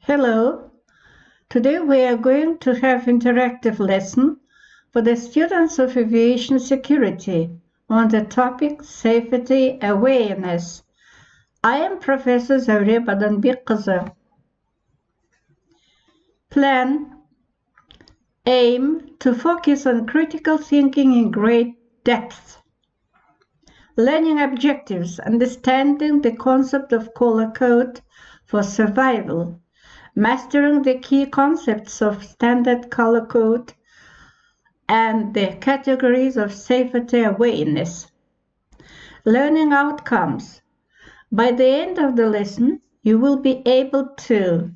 Hello. Today we are going to have interactive lesson for the students of aviation security on the topic safety awareness. I am Professor ААЯ З.Баданбекқызы. Plan. Aim to focus on critical thinking in great depth. Learning objectives, understanding the concept of color code for survival, mastering the key concepts of standard color code and the categories of safety awareness. Learning outcomes. By the end of the lesson, you will be able to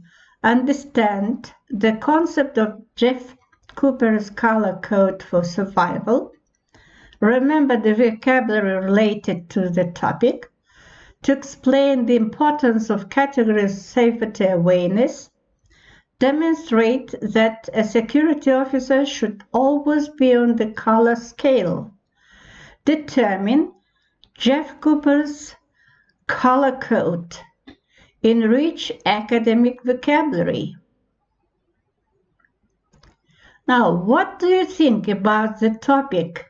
understand the concept of Jeff Cooper's color code for survival, remember the vocabulary related to the topic, to explain the importance of categories safety awareness, demonstrate that a security officer should always be on the color scale, determine Jeff Cooper's color code, enrich academic vocabulary. Now, what do you think about the topic?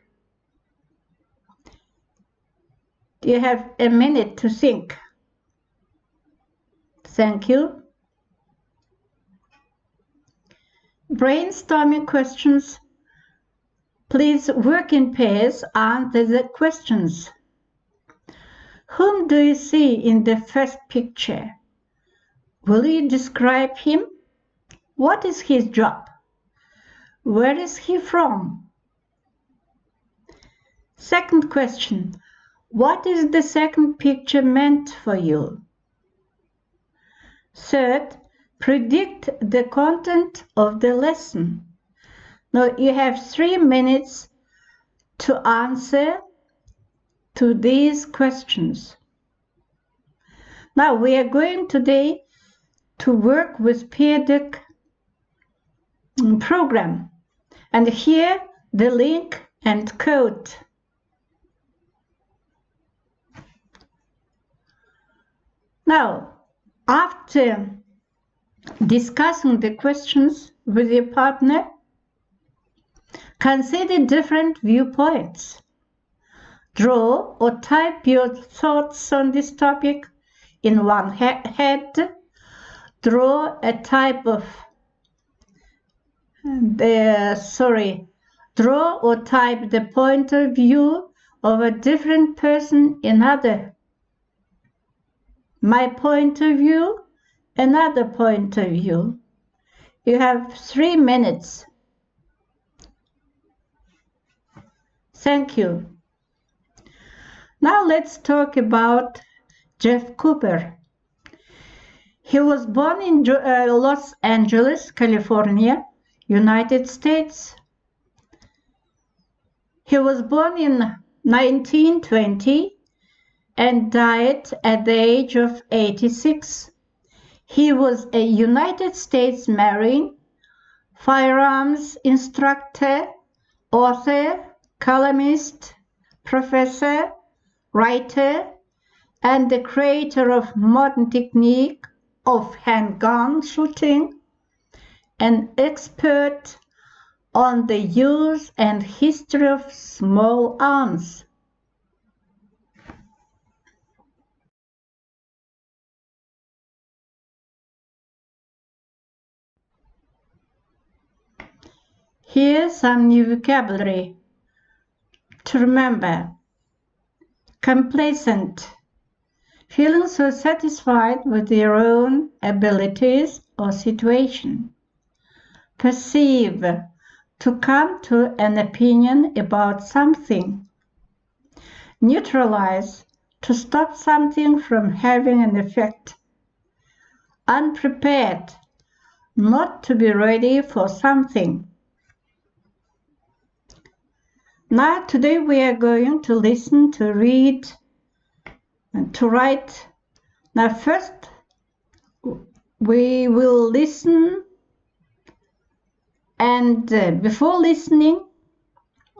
You have a minute to think. Thank you. Brainstorming questions. Please work in pairs, answer the questions. Whom do you see in the first picture? Will you describe him? What is his job? Where is he from? Second question. What is the second picture meant for you? Third, predict the content of the lesson. Now you have 3 minutes to answer to these questions. Now we are going today to work with periodic program, and here the link and code. Now, after discussing the questions with your partner, consider different viewpoints. Draw or type your thoughts on this topic in one head. Draw a type of draw or type the point of view of a different person in other. My point of view, another point of view. You have 3 minutes. Thank you. Now let's talk about Jeff Cooper. He was born in Los Angeles, California, United States. He was born in 1920 and died at the age of 86. He was a United States Marine, firearms instructor, author, columnist, professor, writer, and the creator of modern technique of handgun shooting, an expert on the use and history of small arms. Here's some new vocabulary to remember. Complacent, feeling so satisfied with your own abilities or situation. Perceive, to come to an opinion about something. Neutralize, to stop something from having an effect. Unprepared, not to be ready for something. Now today we are going to listen, to read, and to write. Now first we will listen, and before listening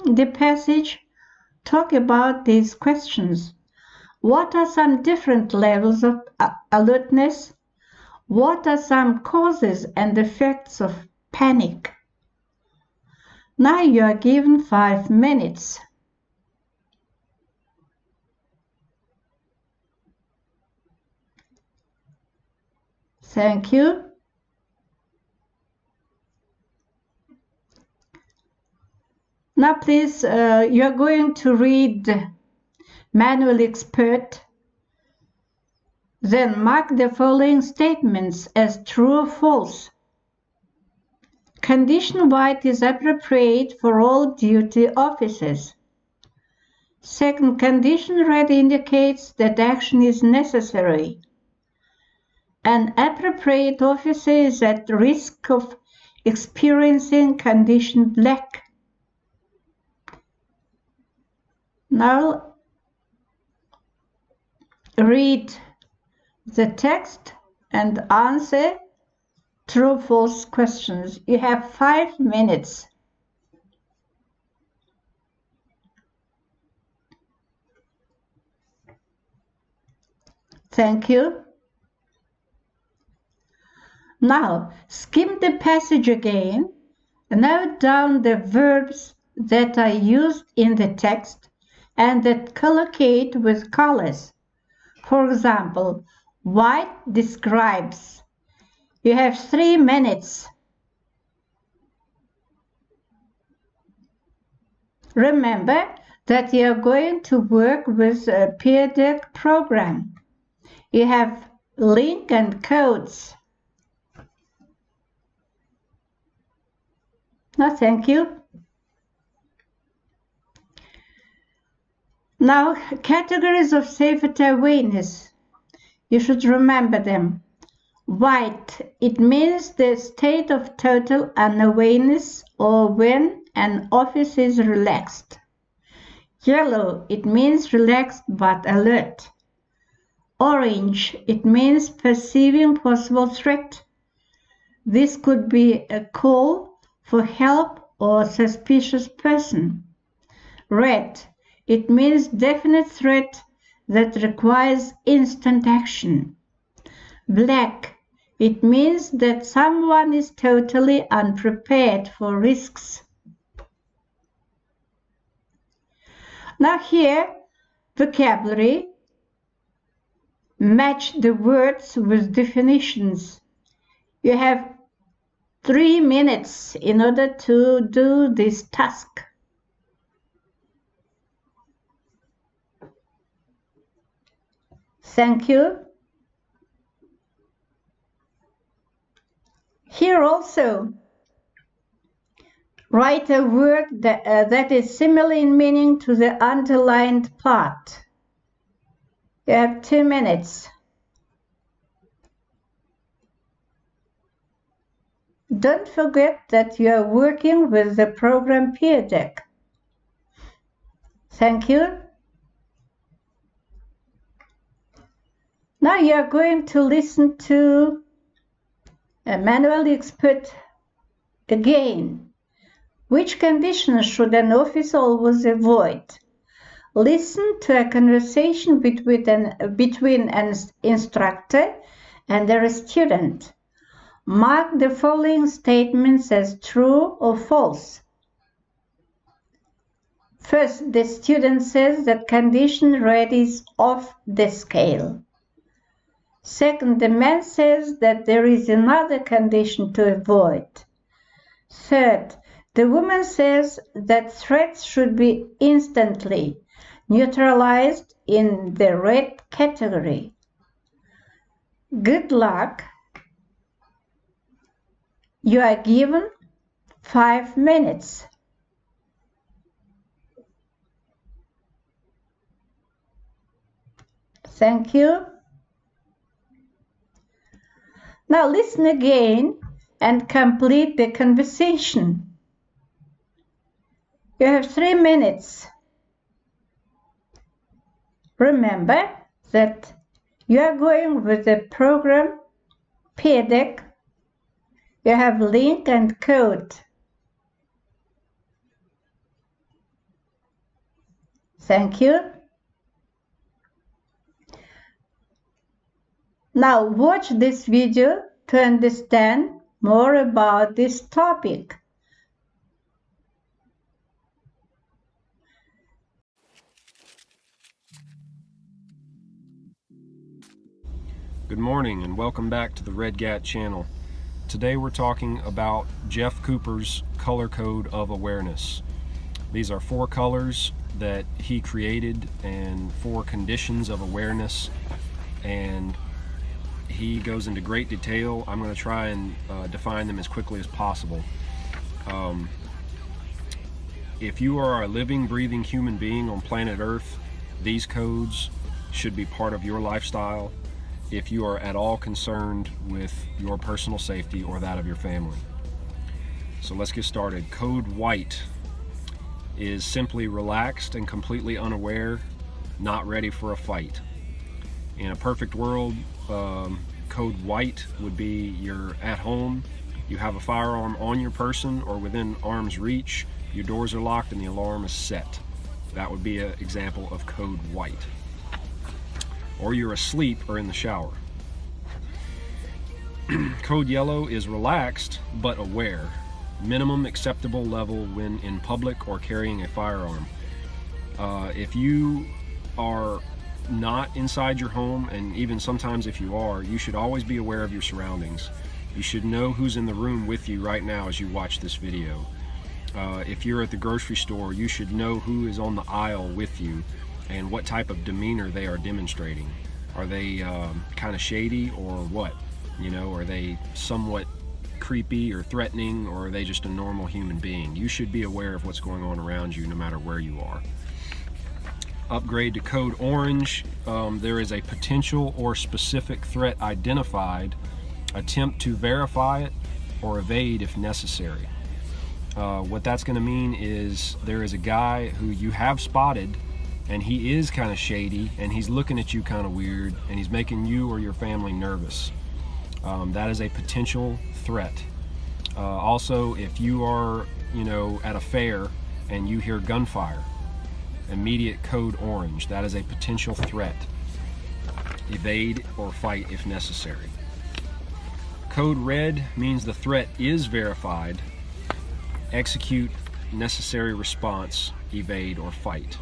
the passage, talk about these questions. What are some different levels of alertness? What are some causes and effects of panic? Now you are given 5 minutes. Thank you. Now please, you are going to read Manual Expert. Then mark the following statements as true or false. Condition white is appropriate for all duty officers. Second, condition red indicates that action is necessary. An appropriate officer is at risk of experiencing condition black. Now read the text and answer true false questions. You have 5 minutes. Thank you. Now skim the passage again. Note down the verbs that are used in the text and that collocate with colors. For example, white describes. You have 3 minutes. Remember that you are going to work with a peer deck program. You have link and codes. No, thank you. Now, categories of safety awareness. You should remember them. White, it means the state of total unawareness or when an officer is relaxed. Yellow, it means relaxed but alert. Orange, it means perceiving possible threat. This could be a call for help or suspicious person. Red, it means definite threat that requires instant action. Black, it means that someone is totally unprepared for risks. Now here, vocabulary. Match the words with definitions. You have 3 minutes in order to do this task. Thank you. Here also, write a word that is similar in meaning to the underlined part. You have 2 minutes. Don't forget that you are working with the program peer deck. Thank you. Now you are going to listen to a manual expert again. Which conditions should an officer always avoid? Listen to a conversation between an instructor and a student. Mark the following statements as true or false. First, the student says that condition red is off the scale. Second, the man says that there is another condition to avoid. Third, the woman says that threats should be instantly neutralized in the red category. Good luck. You are given 5 minutes. Thank you. Now listen again and complete the conversation. You have 3 minutes. Remember that you are going with the program peer deck. You have link and code. Thank you. Now watch this video to understand more about this topic. Good morning and welcome back to the Red Gat channel. Today we're talking about Jeff Cooper's color code of awareness. These are 4 colors that he created and 4 conditions of awareness, and he goes into great detail. I'm going to try and define them as quickly as possible. If you are a living, breathing human being on planet Earth, these codes should be part of your lifestyle if you are at all concerned with your personal safety or that of your family. So let's get started. Code white is simply relaxed and completely unaware, not ready for a fight. In a perfect world, code white would be you're at home, you have a firearm on your person or within arm's reach, your doors are locked and the alarm is set. That would be an example of code white. Or you're asleep or in the shower. Code yellow is relaxed but aware. Minimum acceptable level when in public or carrying a firearm. If you are not inside your home, and even sometimes if you are, you should always be aware of your surroundings. You should know who's in the room with you right now as you watch this video. If you're at the grocery store, you should know who is on the aisle with you and what type of demeanor they are demonstrating. Are they kind of shady or what? You know, are they somewhat creepy or threatening, or are they just a normal human being? You should be aware of what's going on around you no matter where you are. Upgrade to code orange. There is a potential or specific threat identified. Attempt to verify it or evade if necessary. What that's going to mean is there is a guy who you have spotted and he is kind of shady and he's looking at you kind of weird and he's making you or your family nervous. That is a potential threat. Also, if you are, at a fair and you hear gunfire, immediate code orange. That is a potential threat. Evade or fight if necessary. Code red means the threat is verified. Execute necessary response, evade or fight.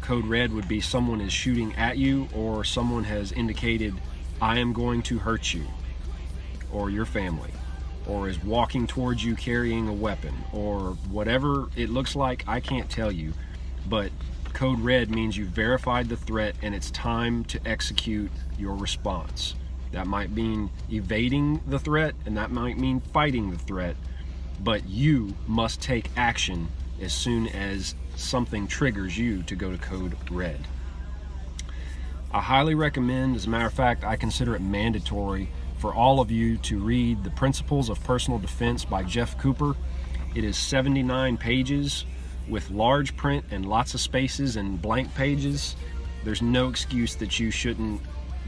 Code red would be someone is shooting at you, or someone has indicated, I am going to hurt you or your family, or is walking towards you carrying a weapon, or whatever it looks like. I can't tell you, but code red means you verified the threat and it's time to execute your response. That might mean evading the threat and that might mean fighting the threat, but you must take action as soon as something triggers you to go to code red. I highly recommend, as a matter of fact, I consider it mandatory for all of you to read The Principles of Personal Defense by Jeff Cooper. It is 79 pages with large print and lots of spaces and blank pages. There's no excuse that you shouldn't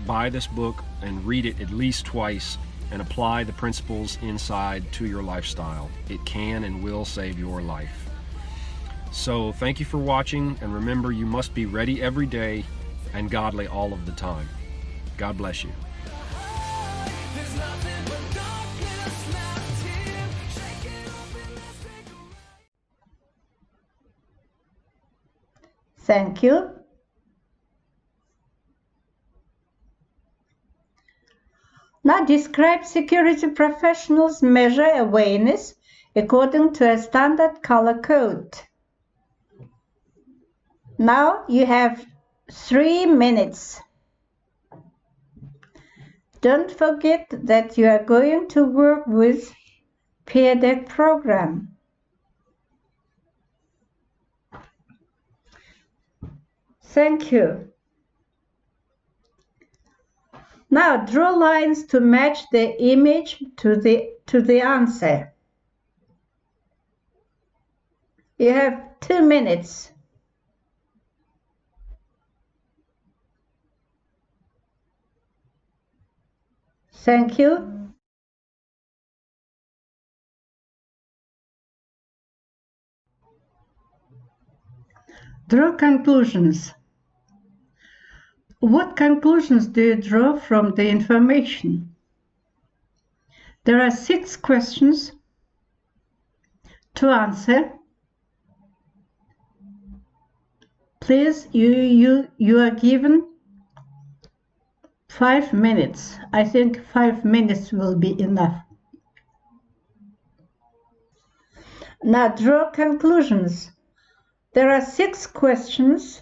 buy this book and read it at least twice and apply the principles inside to your lifestyle. It can and will save your life. So thank you for watching, and remember, you must be ready every day and godly all of the time. God bless you. Thank you. Now describe security professionals measure awareness according to a standard color code. Now you have 3 minutes. Don't forget that you are going to work with Peer Deck program. Thank you. Now draw lines to match the image to the answer. You have 2 minutes. Thank you. Draw conclusions. What conclusions do you draw from the information? There are 6 questions to answer. Please, you are given 5 minutes. I think 5 minutes will be enough. Now draw conclusions. There are 6 questions.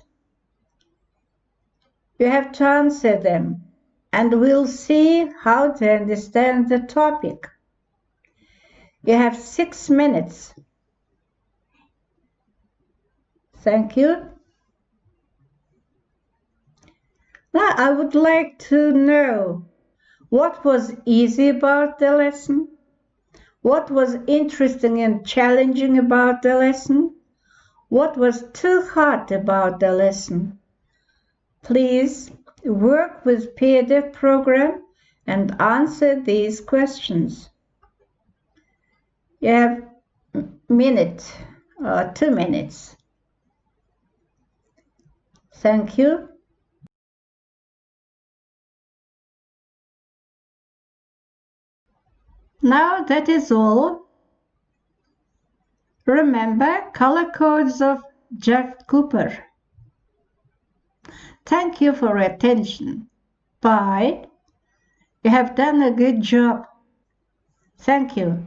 You have to answer them, and we'll see how to understand the topic. You have 6 minutes. Thank you. Now I would like to know what was easy about the lesson, what was interesting and challenging about the lesson, what was too hard about the lesson. Please work with PDF program and answer these questions. You have a minute or 2 minutes. Thank you. Now that is all. Remember color codes of Jeff Cooper. Thank you for your attention. Bye. You have done a good job. Thank you.